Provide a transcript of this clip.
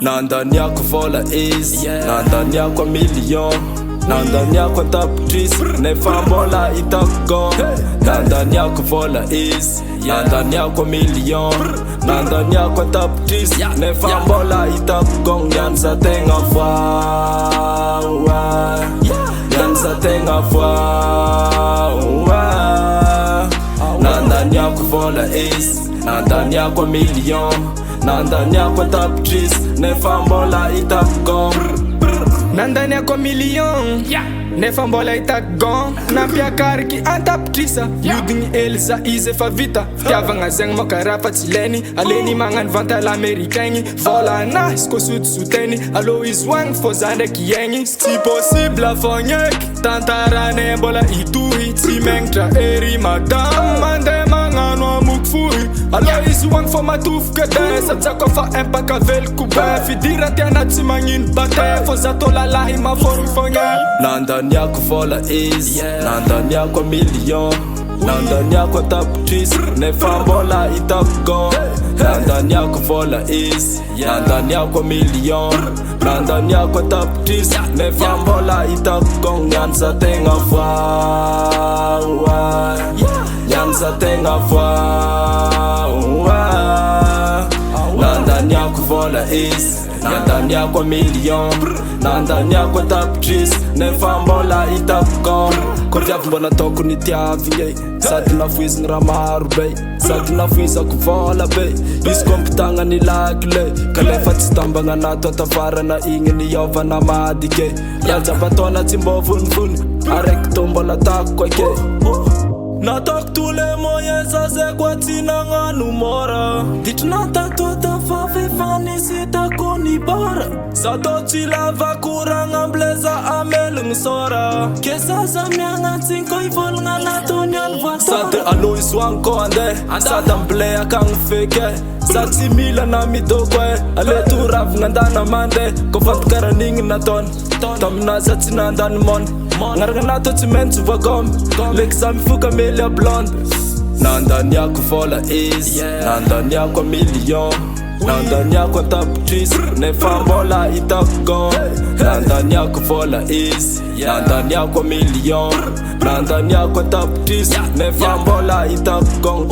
Nandani yako vola easy, nandani yako million, nandani yako tapitrice, nefa mbola itako. Nandani yako vola easy, nandani yako million, nandani yako tapitrice, nefa mbola itako. Nyanza tenga fwa, nyanza tenga fwa. Nandani yako vola easy, nandani yako million, nandani yako tapitrice, nefa mbola itako. Nandani yako million, nefa mbola itako. Nampia kariki antapitrisa, yudiny Elsa izy efa vita. Fitiavagna zegny makarafa tsy ilainy, aleny magnano vanta l'américainy. Vola anahy izy koa sotisotainy, alô izy hoagny fô za ndraiky iaigny. Tsy possible afagneky, tantaranay mbola itohy. Tsy menitra ery madame, mandeha magnano amoko fohy. Alô izy hoagny fô matofoka de satsako fa impaka veloko be. Fidira tiana tsy magnino bate, fô za tô lalahy maformy fogna. Nandani yako vola easy, nandani yako million, nandani yako tapitrice, nefa mbola itako. Nandani yako vola easy, nandani yako million, nandani yako tapitrice, nefa mbola itako. Nyanza tenga fwa, nyanza tenga fwa. Nandani yako vola easy, nandani yako million, nandani yako tapitrice, nefa mbola itako. Koa viavy mbona ataoko nitiavigny sady nafoizigny raha maro be, sady nafoizako vola be. Izy koa mpitagna ny lakile, kalefa tsy tambagna anato atafarana igny niovana madike. Iajabataona tsy mbô vonivony, araiky tô mbola atako ake. Nataoko tous les moyens za zay koa tsy nagnano mora. Ditrina tatota fa fefanisitako ny bara. Za tô tsy lava koragna ambleza amelogny sora. Ke zaza miagna tsinko ivolagna natony alvoa. Sady alô izy hoagny koa andeha, sady amble akagny feke. Za tsy mila na midoko e, aleto ravigna andana mandeha. Kô fantakaran'igny nataony, taminazy tsy nandany mona. Ngaragna nato tsy maintsy voagomby, leky za mifoka mely a blonde. Nandani yako vola easy, nandani yako million, nandani yako tapitrice, nefa mbola itako. Nandani yako vola easy, nandani yako million, nandani yako tapitrice, nefa mbola itako.